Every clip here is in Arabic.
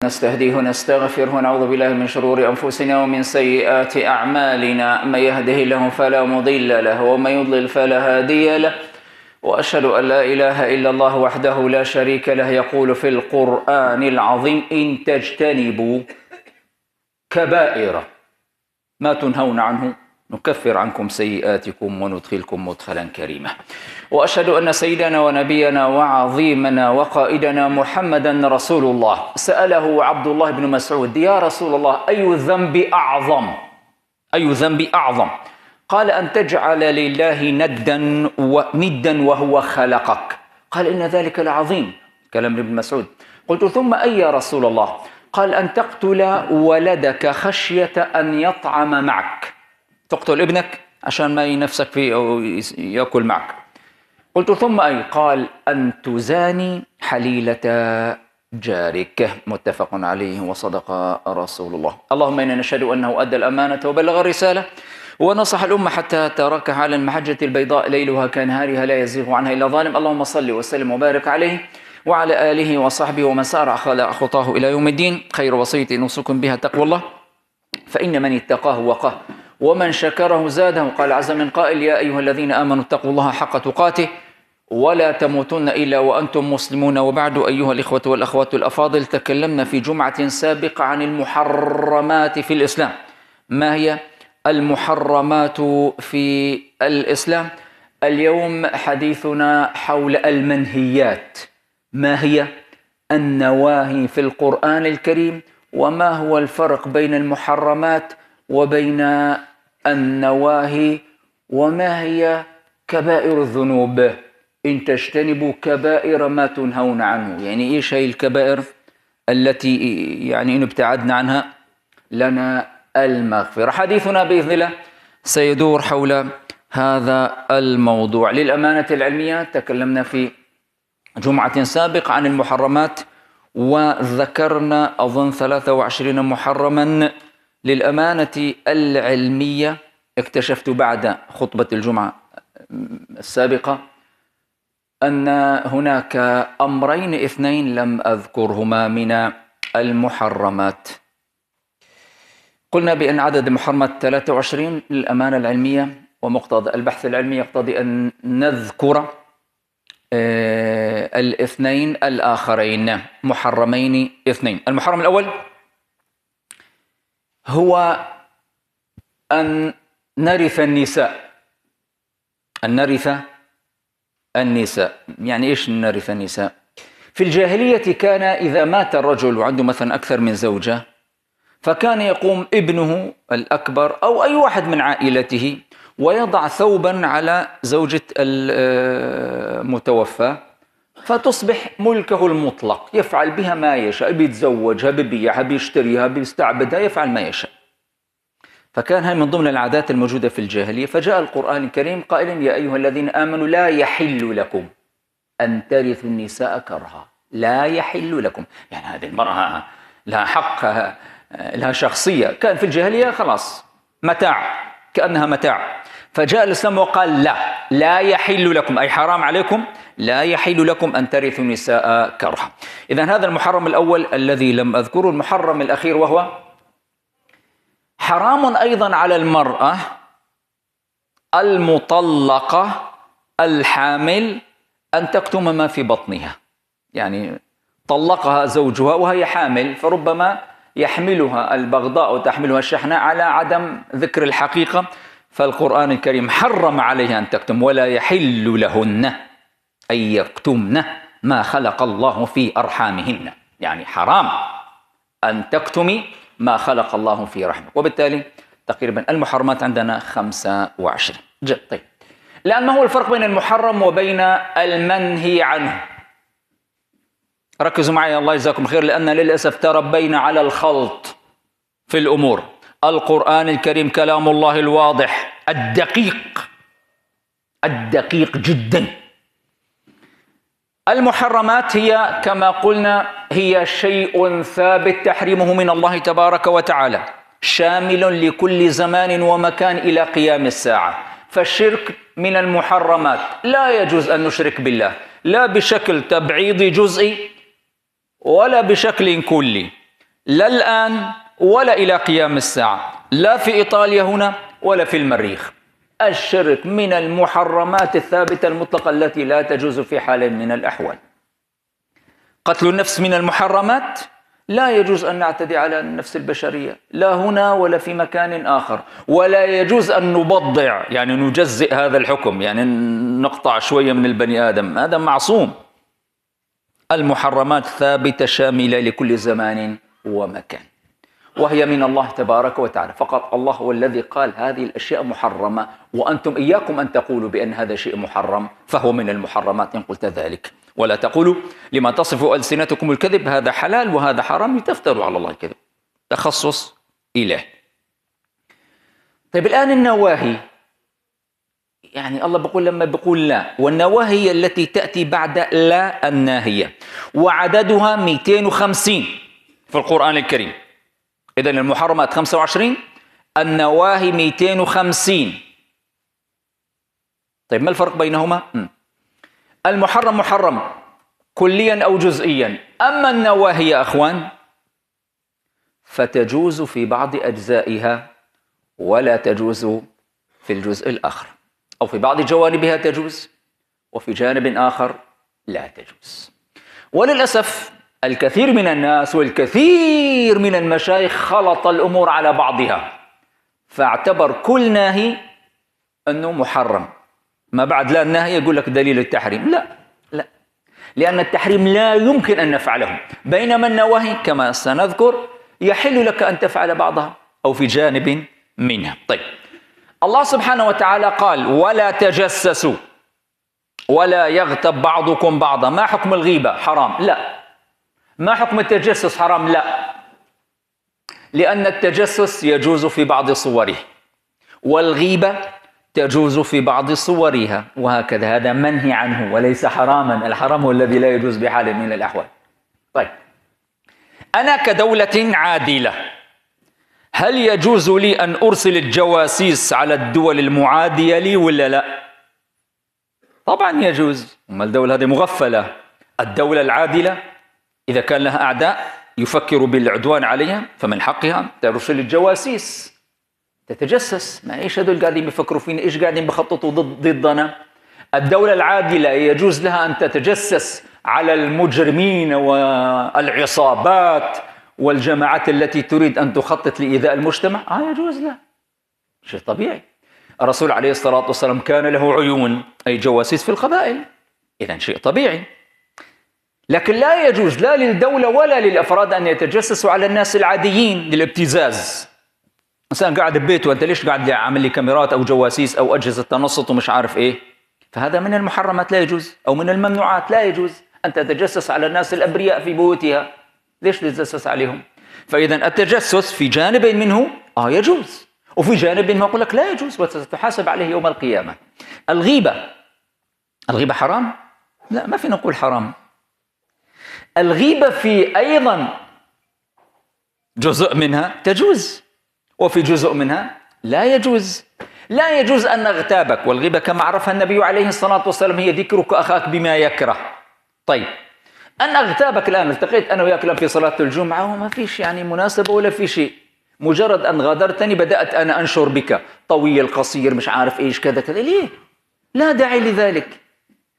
نستهديه ونستغفره ونعوذ بالله من شرور أنفسنا ومن سيئات أعمالنا. من يهده الله فلا مضل له ومن يضلل فلا هادي له، وأشهد أن لا إله إلا الله وحده لا شريك له يقول في القرآن العظيم: إن تجتنبوا كبائر ما تنهون عنه نكفر عنكم سيئاتكم وندخلكم مدخلا كريما. وأشهد أن سيدنا ونبينا وعظيمنا وقائدنا محمدا رسول الله. سأله عبد الله بن مسعود: يا رسول الله، أي الذنب أعظم؟ أي الذنب أعظم؟ قال: أن تجعل لله ندا وهو خلقك. قال: إن ذلك لعظيم. كلام ابن مسعود. قلت: ثم أي يا رسول الله؟ قال: أن تقتل ولدك خشية أن يطعم معك. تقتل ابنك عشان ما ينفسك فيه أو يأكل معك. قلت: ثم أي؟ قال: أن تزاني حليلة جارك. متفق عليه وصدق رسول الله. اللهم إنا نشهد أنه أدى الأمانة وبلغ الرسالة ونصح الأمة حتى تركها على المحجة البيضاء ليلها كنهارها لا يزيغ عنها إلا ظالم. اللهم صل وسلم وبارك عليه وعلى آله وصحبه ومن سار على خطاه إلى يوم الدين. خير وصية نوصيكم بها تقوى الله، فإن من اتقاه وقاه ومن شكره زاده. قال عز من قائل: يا أيها الذين آمنوا اتقوا الله حق تقاته ولا تموتن إلا وأنتم مسلمون. وبعد، أيها الإخوة والأخوات الأفاضل، تكلمنا في جمعة سابقة عن المحرمات في الإسلام. ما هي المحرمات في الإسلام؟ اليوم حديثنا حول المنهيات. ما هي النواهي في القرآن الكريم؟ وما هو الفرق بين المحرمات وبين النواهي؟ وما هي كبائر الذنوب؟ إن تجتنبوا كبائر ما تنهون عنه. يعني إيش هي الكبائر التي يعني إن ابتعدنا عنها لنا المغفرة؟ حديثنا بإذن الله سيدور حول هذا الموضوع. للأمانة العلمية تكلمنا في جمعة سابقة عن المحرمات وذكرنا أظن 23 محرما. للأمانة العلمية اكتشفت بعد خطبة الجمعة السابقة أن هناك أمرين اثنين لم أذكرهما من المحرمات. قلنا بأن عدد المحرمات 23. للأمانة العلمية ومقتضى البحث العلمي يقتضي أن نذكر الاثنين الآخرين، محرمين اثنين. المحرم الأول هو أن نرث النساء. أن نرث النساء. يعني إيش نرث النساء؟ في الجاهلية كان إذا مات الرجل وعنده مثلا أكثر من زوجة، فكان يقوم ابنه الأكبر أو أي واحد من عائلته ويضع ثوبا على زوجة المتوفى، فتصبح ملكه المطلق، يفعل بها ما يشاء، بيتزوجها، بيبيعها، بيشتريها، بيستعبدها، يفعل ما يشاء. فكان هذا من ضمن العادات الموجودة في الجاهلية. فجاء القرآن الكريم قائلا: يا أيها الذين آمنوا لا يحل لكم أن ترثوا النساء كرها. لا يحل لكم، يعني هذه المرأة لها حق، لها شخصية. كان في الجاهلية خلاص متاع، كأنها متاع. فجاء الإسلام وقال: لا يحل لكم، أي حرام عليكم، لا يحل لكم أن ترثوا النساء كرها. إذن هذا المحرم الأول الذي لم أذكره. المحرم الأخير وهو حرام أيضا على المرأة المطلقة الحامل أن تكتم ما في بطنها. يعني طلقها زوجها وهي حامل، فربما يحملها البغضاء وتحملها الشحناء على عدم ذكر الحقيقة، فالقرآن الكريم حرم عليها أن تكتم. ولا يحل لهن أن يكتمن ما خلق الله في أرحامهن. يعني حرام أن تكتمي ما خلق الله في رحمك. وبالتالي تقريبا المحرمات عندنا 25. طيب، الآن ما هو الفرق بين المحرم وبين المنهي عنه؟ ركزوا معي الله يجزاكم خير، لأن للأسف تربينا على الخلط في الأمور. القرآن الكريم كلام الله الواضح الدقيق جدا. المحرمات هي كما قلنا هي شيء ثابت تحريمه من الله تبارك وتعالى، شامل لكل زمان ومكان إلى قيام الساعة. فالشرك من المحرمات، لا يجوز أن نشرك بالله، لا بشكل تبعيضي جزئي ولا بشكل كلي. لا الآن ولا إلى قيام الساعة، لا في إيطاليا هنا ولا في المريخ. الشرك من المحرمات الثابتة المطلقة التي لا تجوز في حال من الأحوال. قتل النفس من المحرمات، لا يجوز أن نعتدي على النفس البشرية لا هنا ولا في مكان آخر، ولا يجوز أن نبضع يعني نجزئ هذا الحكم، يعني نقطع شوية من البني آدم، هذا معصوم. المحرمات ثابتة شاملة لكل زمان ومكان، وهي من الله تبارك وتعالى فقط. الله هو الذي قال هذه الأشياء محرمة، وأنتم إياكم أن تقولوا بأن هذا شيء محرم فهو من المحرمات إن قلت ذلك. ولا تقولوا لما تصف ألسنتكم الكذب هذا حلال وهذا حرام لتفتروا على الله الكذب. تخصص إله. طيب الآن النواهي، يعني الله بيقول لما بيقول لا، والنواهي هي التي تأتي بعد لا الناهية، وعددها 250 في القرآن الكريم. إذن المحرمات 25، النواهي 250. طيب ما الفرق بينهما؟ المحرم محرم كليا أو جزئيا، أما النواهي يا أخوان فتجوز في بعض أجزائها ولا تجوز في الجزء الآخر، أو في بعض جوانبها تجوز وفي جانب آخر لا تجوز. وللأسف الكثير من الناس والكثير من المشايخ خلط الأمور على بعضها، فاعتبر كل ناهي أنه محرم، ما بعد لا الناهي يقول لك دليل التحريم. لا، لأن التحريم لا يمكن أن نفعله، بينما النواهي كما سنذكر يحل لك أن تفعل بعضها أو في جانب منها. طيب الله سبحانه وتعالى قال ولا تجسسوا ولا يغتب بعضكم بعضا. ما حكم الغيبة؟ حرام؟ لا. ما حكم التجسس؟ حرام؟ لا، لأن التجسس يجوز في بعض صوره والغيبة تجوز في بعض صورها، وهكذا. هذا منهي عنه وليس حراما. الحرام هو الذي لا يجوز بحال من الأحوال. طيب أنا كدولة عادلة هل يجوز لي أن أرسل الجواسيس على الدول المعادية لي ولا لا؟ طبعا يجوز. أما الدولة هذه مغفلة. الدولة العادلة إذا كان لها أعداء يفكر بالعدوان عليها فمن حقها ترسل الجواسيس تتجسس. ما إيش هذول قاعدين بيفكروا فينا؟ إيش قاعدين بخططوا ضدنا؟ الدولة العادلة يجوز لها أن تتجسس على المجرمين والعصابات والجماعات التي تريد أن تخطط لإيذاء المجتمع. يجوز لها، شيء طبيعي. الرسول عليه الصلاة والسلام كان له عيون، أي جواسيس في القبائل، إذن شيء طبيعي. لكن لا يجوز لا للدولة ولا للأفراد أن يتجسسوا على الناس العاديين للابتزاز. إنسان قاعد ببيته، أنت ليش قاعد عامل لي كاميرات أو جواسيس أو أجهزة تنصت ومش عارف إيه؟ فهذا من المحرمات لا يجوز، أو من الممنوعات لا يجوز أن تتجسس على الناس الأبرياء في بيوتها. ليش تتجسس عليهم؟ فإذا التجسس في جانب منه يجوز، وفي جانب منه أقول لك لا يجوز وستحاسب عليه يوم القيامة. الغيبة حرام؟ لا، ما فينا نقول حرام. الغيبة في أيضا جزء منها تجوز، وفي جزء منها لا يجوز. لا يجوز أن نغتابك، والغيبة كما عرفها النبي عليه الصلاة والسلام هي ذكرك أخاك بما يكره. طيب أن أغتابك الآن، التقيت أنا وياك الآن في صلاة الجمعة وما فيش يعني مناسبة ولا في شيء، مجرد أن غادرتني بدأت أنا أنشر بك طويل قصير مش عارف إيش كذا كذا. ليه؟ لا داعي لذلك.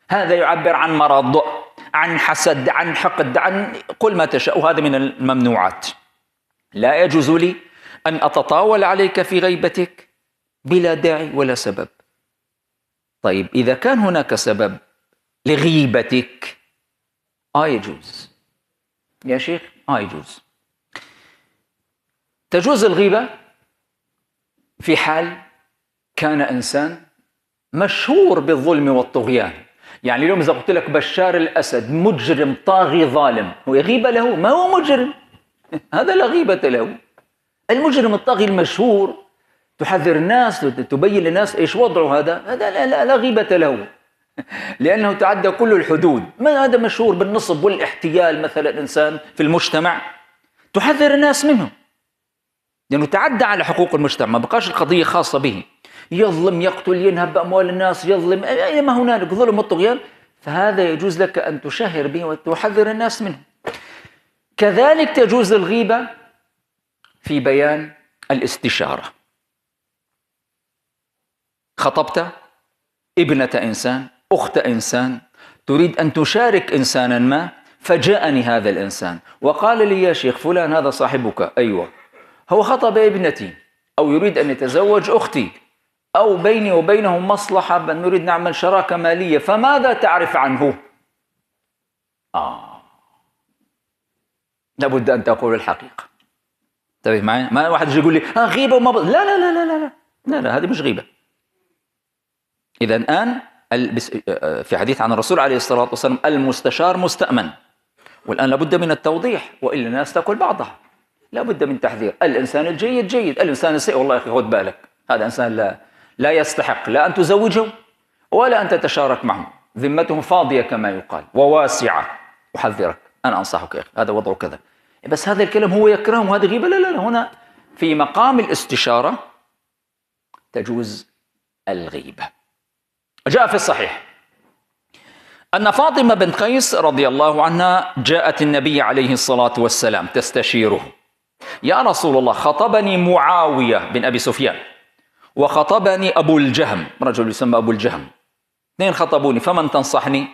هذا يعبر عن مرض، عن حسد، عن حقد، عن قل ما تشاء، وهذا من الممنوعات. لا يجوز لي أن أتطاول عليك في غيبتك بلا داعي ولا سبب. طيب إذا كان هناك سبب لغيبتك يجوز يا شيخ، يجوز. تجوز الغيبة في حال كان إنسان مشهور بالظلم والطغيان. يعني اليوم إذا قلت لك بشار الأسد مجرم طاغي ظالم، هو غيبة له؟ ما هو مجرم، هذا لا غيبة له. المجرم الطاغي المشهور تحذر الناس، تبين للناس إيش وضعه، هذا لا غيبة له، لأنه تعدى كل الحدود. ما هذا مشهور بالنصب والاحتيال مثلا إنسان في المجتمع، تحذر الناس منه لأنه تعدى على حقوق المجتمع، ما بقاش القضية خاصة به، يظلم، يقتل، ينهب بأموال الناس، يظلم، أي ما هنالك ظلم والطغيان، فهذا يجوز لك أن تشهر به وتحذر الناس منه. كذلك تجوز الغيبة في بيان الاستشارة. خطبت ابنة إنسان، أخت إنسان، تريد أن تشارك إنسانا ما، فجاءني هذا الإنسان وقال لي يا شيخ فلان هذا صاحبك، أيوة، هو خطب ابنتي أو يريد أن يتزوج أختي، أو بيني وبينهم مصلحة بأن نريد نعمل شراكة مالية، فماذا تعرف عنه؟ لابد أن تقول الحقيقة. انتبه معي، ما واحد يجي يقول لي غيبة وما لا لا لا لا لا لا لا، هذه مش غيبة. إذا الآن في حديث عن الرسول عليه الصلاة والسلام المستشار مستأمن، والآن لابد من التوضيح، وإلا الناس تأكل بعضها. لابد من تحذير. الإنسان الجيد جيد، الإنسان السيء والله يا أخي خذ بالك، هذا إنسان لا يستحق لا أن تزوجه ولا أن تتشارك معه، ذمته فاضية كما يقال وواسعة. أحذرك، أنا أنصحك يا أخي، هذا وضعه كذا، بس هذا الكلام هو يكرهه وهذا غيبة. لا لا لا، هنا في مقام الاستشارة تجوز الغيبة. جاء في الصحيح أن فاطمة بنت قيس رضي الله عنها جاءت النبي عليه الصلاة والسلام تستشيره: يا رسول الله، خطبني معاوية بن أبي سفيان وخطبني أبو الجهم، رجل يسمى أبو الجهم، اثنين خطبوني، فمن تنصحني؟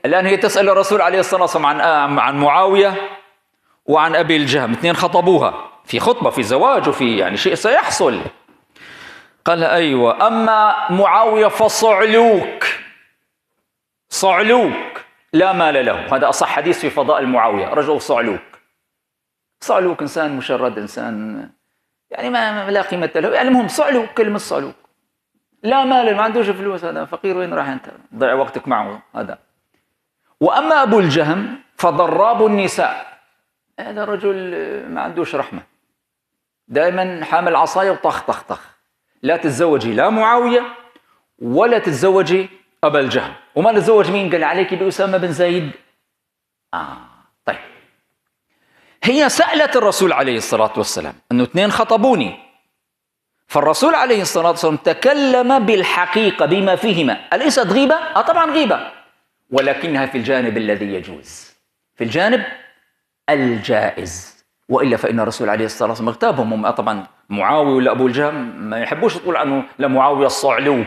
الآن هي تسأل الرسول عليه الصلاة والسلام عن معاوية وعن أبي الجهم، اثنين خطبوها في خطبة، في زواج، وفي يعني شيء سيحصل. قال أيوة، أما معاوية فصعلوك، صعلوك لا مال له. هذا أصح حديث في فضائل معاوية، رجل صعلوك. صعلوك إنسان مشرد، إنسان يعني ما لا قيمة له، يعني المهم صعلوك، كلمة صعلوك، لا مال، ما عندوش فلوس، هذا فقير، وين راح أنت ضيع وقتك معه هذا. وأما أبو الجهم فضراب النساء، هذا رجل ما عندوش رحمة، دائما حامل عصاية وطخ طخ طخ. لا تتزوجي لا معاوية ولا تتزوجي أبا الجهم. وما تتزوج مين؟ قال عليك بأسامة بن زيد. طيب، هي سألت الرسول عليه الصلاة والسلام أنه اثنين خطبوني، فالرسول عليه الصلاة والسلام تكلم بالحقيقة بما فيهما. أليست غيبة؟ طبعا غيبة، ولكنها في الجانب الذي يجوز، في الجانب الجائز. وإلا فإن الرسول عليه الصلاة والسلام اغتابهم. هم طبعا معاوية ولا أبو الجهم ما يحبوش تقول عنه لمعاوية الصعلوك.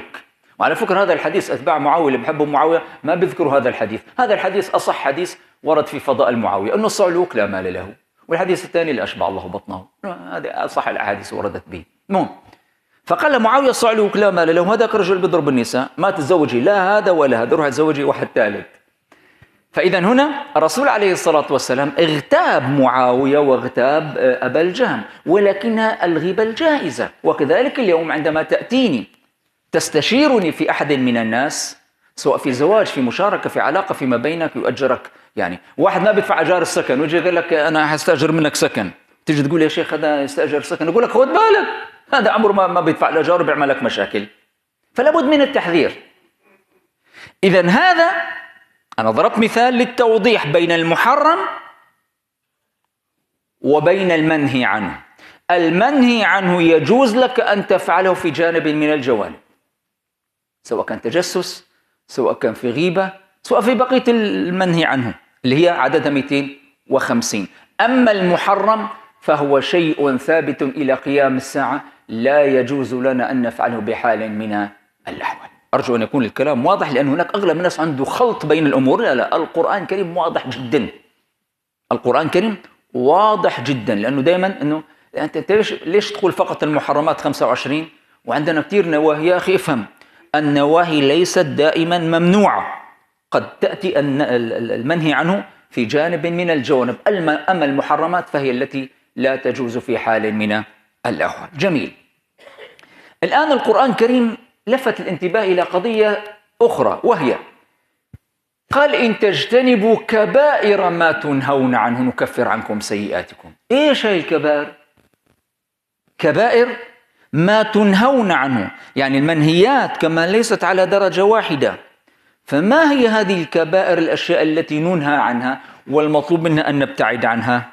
وعلى فكرة هذا الحديث أتباع معاوية اللي بحبوا معاوية ما بيذكروا هذا الحديث. هذا الحديث أصح حديث ورد في فضائل معاوية، أنه الصعلوك لا مال له، والحديث الثاني لا أشبع الله بطنه. هذه أصح الأحاديث وردت به. المهم، فقال معاوية الصعلوك لا مال له، هذاك الرجل بيضرب النساء، ما تتزوجي لا هذا ولا هذا، روح تزوجي واحد ثالث. فإذا هنا الرسول عليه الصلاة والسلام اغتاب معاوية واغتاب أبا الجهم، ولكنها الغيبة الجائزة. وكذلك اليوم عندما تأتيني تستشيرني في أحد من الناس، سواء في زواج، في مشاركة، في علاقة فيما بينك، يؤجرك، يعني واحد ما بيدفع أجار السكن ويجي يقول لك أنا هستأجر منك سكن، تيجي تقول يا شيخ هذا يستأجر سكن، يقول لك خذ بالك هذا عمره ما بيدفع الأجار وبيعمل لك مشاكل. فلا بد من التحذير. إذن هذا أنا ضربت مثال للتوضيح بين المحرم وبين المنهي عنه. المنهي عنه يجوز لك أن تفعله في جانب من الجوانب، سواء كان تجسس، سواء كان في غيبة، سواء في بقية المنهي عنه اللي هي عددها 250. أما المحرم فهو شيء ثابت إلى قيام الساعة، لا يجوز لنا أن نفعله بحال من الأحوال. أرجو أن يكون الكلام واضح، لأن هناك أغلب الناس عنده خلط بين الأمور. لا، القرآن الكريم واضح جدا، القرآن الكريم واضح جدا. لأنه دائما أنه أنت ليش تقول فقط المحرمات 25 وعندنا كثير نواهي؟ يا أخي افهم، النواهي ليست دائما ممنوعة، قد تأتي المنهي عنه في جانب من الجوانب. أما المحرمات فهي التي لا تجوز في حال من الأحوال. جميل. الآن القرآن الكريم لفت الانتباه إلى قضية أخرى، وهي قال إن تجتنبوا كبائر ما تنهون عنه نكفر عنكم سيئاتكم. إيش هي الكبائر؟ كبائر ما تنهون عنه، يعني المنهيات كما ليست على درجة واحدة. فما هي هذه الكبائر، الأشياء التي ننهى عنها والمطلوب منا أن نبتعد عنها؟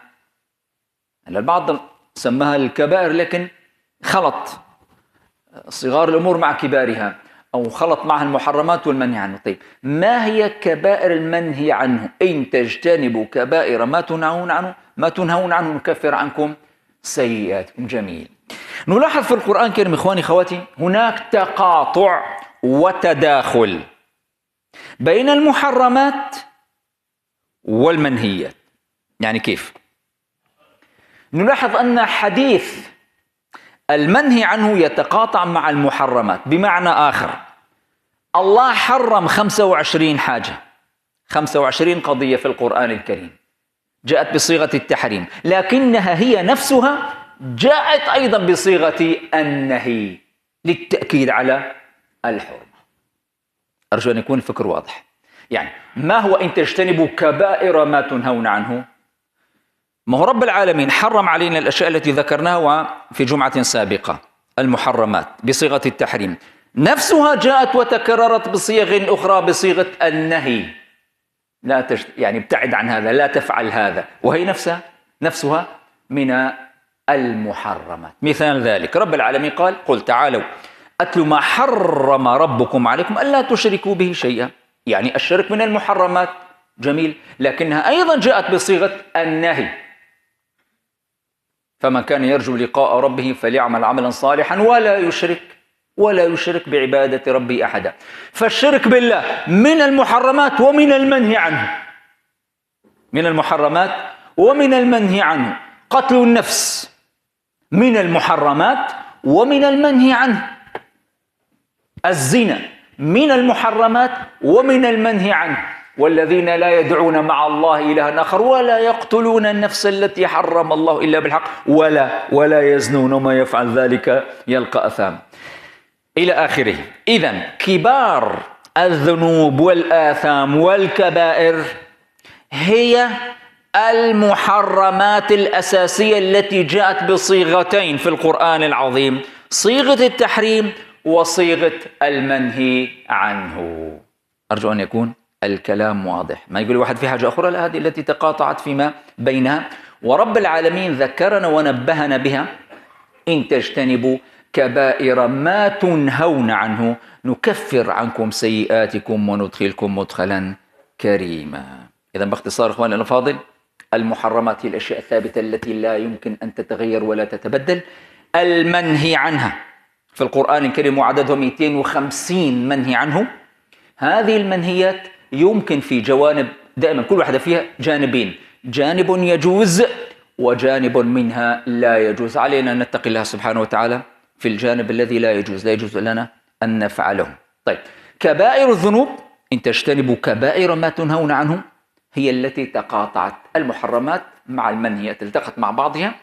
البعض سماها الكبائر لكن خلط صغار الأمور مع كبارها، أو خلط معها المحرمات والمنهي عنه. طيب ما هي كبائر المنهي عنه؟ إن تجتنبوا كبائر ما تنهون عنه نكفر عنكم سيئاتكم. جميل. نلاحظ في القرآن الكريم إخواني خواتي هناك تقاطع وتداخل بين المحرمات والمنهيات. يعني كيف؟ نلاحظ أن حديث المنهي عنه يتقاطع مع المحرمات. بمعنى آخر، الله حرم 25 حاجة، 25 قضية في القرآن الكريم جاءت بصيغة التحريم، لكنها هي نفسها جاءت أيضا بصيغة النهي للتأكيد على الحرمة. أرجو أن يكون الفكر واضح. يعني ما هو إن تجتنبوا كبائر ما تنهون عنه؟ ما هو رب العالمين حرم علينا الأشياء التي ذكرناها في جمعة سابقة، المحرمات بصيغة التحريم، نفسها جاءت وتكررت بصيغ أخرى بصيغة النهي. لا يعني ابتعد عن هذا، لا تفعل هذا، وهي نفسها من المحرمات. مثال ذلك رب العالمين قال: قل تعالوا أتل ما حرم ربكم عليكم ألا تشركوا به شيئا. يعني الشرك من المحرمات، جميل، لكنها أيضا جاءت بصيغة النهي. فمن كان يرجو لقاء ربه فليعمل عملا صالحا ولا يشرك بعبادة ربه أحدا. فالشرك بالله من المحرمات ومن المنهي عنه، من المحرمات ومن المنهي عنه. قتل النفس من المحرمات ومن المنهي عنه. الزنا من المحرمات ومن المنهي عنه. والذين لا يدعون مع الله إلها آخر ولا يقتلون النفس التي حرم الله إلا بالحق ولا يزنون وما يفعل ذلك يلقى أثام إلى آخره. إذن كبار الذنوب والآثام والكبائر هي المحرمات الأساسية التي جاءت بصيغتين في القرآن العظيم، صيغة التحريم وصيغة المنهي عنه. أرجو أن يكون الكلام واضح، ما يقول واحد في حاجة أخرى، لا، هذه التي تقاطعت فيما بينها، ورب العالمين ذكرنا ونبهنا بها: إن تجتنبوا كبائر ما تنهون عنه نكفر عنكم سيئاتكم وندخلكم مدخلا كريما. إذا باختصار إخواني الأفاضل، المحرمات هي الأشياء الثابتة التي لا يمكن أن تتغير ولا تتبدل. المنهي عنها في القرآن الكريم وعددهم 250 منهي عنه. هذه المنهيات يمكن في جوانب، دائما كل واحدة فيها جانبين، جانب يجوز وجانب منها لا يجوز. علينا أن نتقي الله سبحانه وتعالى في الجانب الذي لا يجوز لنا أن نفعله. طيب، كبائر الذنوب إن تجتنبوا كبائر ما تنهون عنه هي التي تقاطعت المحرمات مع المنهيات، التقت مع بعضها،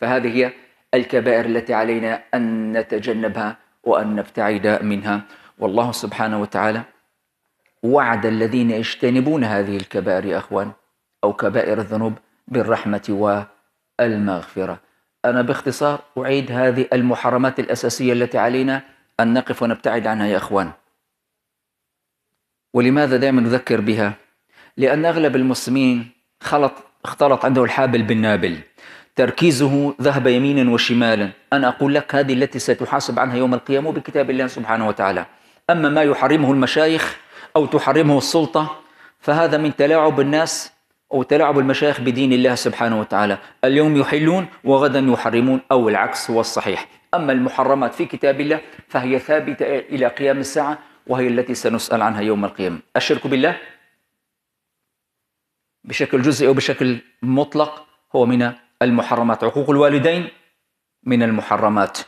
فهذه هي الكبائر التي علينا أن نتجنبها وأن نبتعد منها. والله سبحانه وتعالى وعد الذين يجتنبون هذه الكبائر يا أخوان أو كبائر الذنوب بالرحمة والمغفرة. أنا باختصار أعيد هذه المحرمات الأساسية التي علينا أن نقف ونبتعد عنها يا أخوان. ولماذا دائما نذكر بها؟ لأن أغلب المسلمين اختلط عنده الحابل بالنابل، تركيزه ذهب يمينا وشمالا. أنا أقول لك هذه التي ستحاسب عنها يوم القيامة بكتاب الله سبحانه وتعالى. أما ما يحرمه المشايخ أو تحرمه السلطة فهذا من تلاعب الناس أو تلاعب المشايخ بدين الله سبحانه وتعالى. اليوم يحلون وغدا يحرمون أو العكس هو الصحيح. أما المحرمات في كتاب الله فهي ثابتة إلى قيام الساعة، وهي التي سنسأل عنها يوم القيامة. الشرك بالله بشكل جزئي أو بشكل مطلق هو من المحرمات. عقوق الوالدين من المحرمات.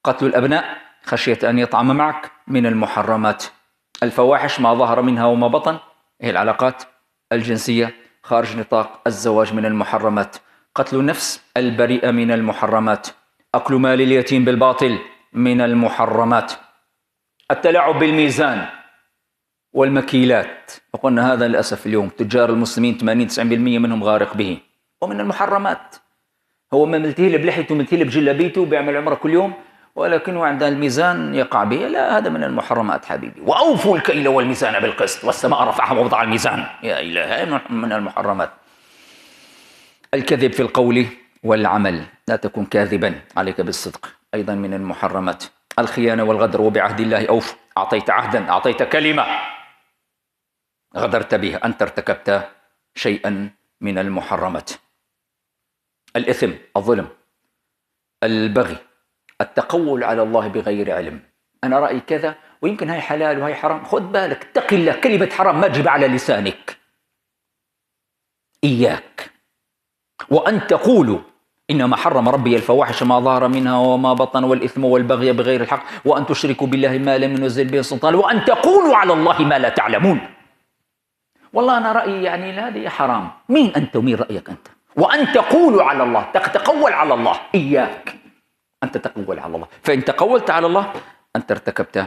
قتل الأبناء خشية أن يطعم معك من المحرمات. الفواحش ما ظهر منها وما بطن، هي العلاقات الجنسية خارج نطاق الزواج من المحرمات. قتل النفس البريئة من المحرمات. أكل مال اليتيم بالباطل من المحرمات. التلاعب بالميزان والمكيلات، وقلنا هذا للأسف اليوم تجار المسلمين 80-90% منهم غارق به، ومن المحرمات. هو مملتهي بلحيته ومملتهي بجلابيته بيعمل عمره كل يوم، ولكنه عند الميزان يقع به. لا، هذا من المحرمات حبيبي. وأوفوا الكيل والميزان بالقسط والسماء رفعها ووضع الميزان. يا إله، من المحرمات. الكذب في القول والعمل، لا تكن كاذبا، عليك بالصدق، أيضا من المحرمات. الخيانة والغدر. وبعهد الله أوف، أعطيت عهدا، أعطيت كلمة، غدرت بها، أنت ارتكبت شيئا من المحرمات. الإثم، الظلم، البغي، التقول على الله بغير علم. أنا رأيي كذا ويمكن هاي حلال وهي حرام، خذ بالك، اتق الله، كلمة حرام ما تجيب على لسانك. إياك وأن تقولوا إنما حرم ربي الفواحش ما ظهر منها وما بطن والإثم والبغي بغير الحق وأن تشركوا بالله ما لم ينزل به سلطان وأن تقولوا على الله ما لا تعلمون. والله أنا رأيي يعني هذه حرام. مين أنت ومين رأيك أنت؟ وأن تقولوا على الله، تتقول على الله. إياك أن تتقول على الله، فإن تقولت على الله أنت ارتكبت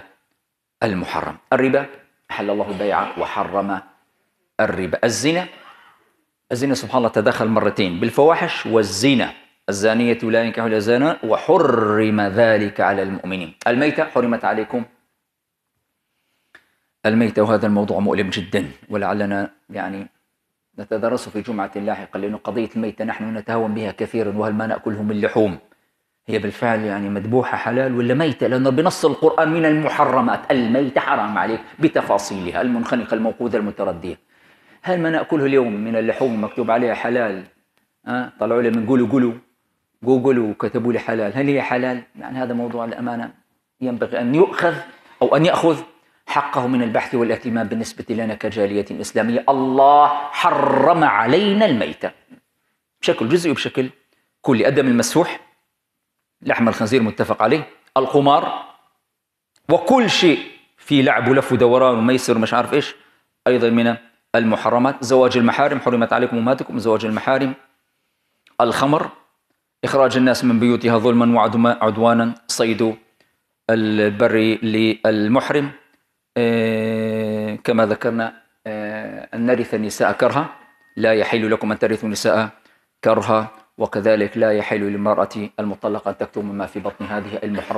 المحرم. الربا، أحل الله البيع وحرم الربا. الزنا سبحان الله تداخل مرتين بالفواحش والزنا، الزانية لا ينكح إلا زنا وحرم ذلك على المؤمنين. الميتة حرمت عليكم الميتة، وهذا الموضوع مؤلم جدا ولعلنا يعني نتدرسه في جمعة لاحقا، لأن قضية الميتة نحن نتهاون بها كثيرا. وهل ما نأكله من لحوم هي بالفعل يعني مذبوحة حلال ولا ميتة؟ لأنه بنص القرآن من المحرمات الميتة حرام عليك بتفاصيلها، المنخنقة الموقوذة المتردية. هل ما نأكله اليوم من اللحوم مكتوب عليها حلال؟ طلعوا لي من جوجل وكتبوا لي حلال، هل هي حلال؟ يعني هذا موضوع الأمانة ينبغي أن يؤخذ أو أن يأخذ حقه من البحث والاهتمام بالنسبة لنا كجالية إسلامية. الله حرم علينا الميتة بشكل جزئي وبشكل كلي. الدم المسفوح، لحم الخنزير متفق عليه، القمار، وكل شيء في لعب ولف ودوران وميسر ومش عارف إيش أيضا من المحرمات. زواج المحارم، حرمت عليكم أمهاتكم زواج المحارم. الخمر، إخراج الناس من بيوتها ظلما وعدوانا، صيد البر للمحرم، كما ذكرنا أن نرث النساء كرها، لا يحل لكم أن ترثوا النساء كرها، وكذلك لا يحل للمرأة المطلقة أن تكتم ما في بطن هذه المحرمات.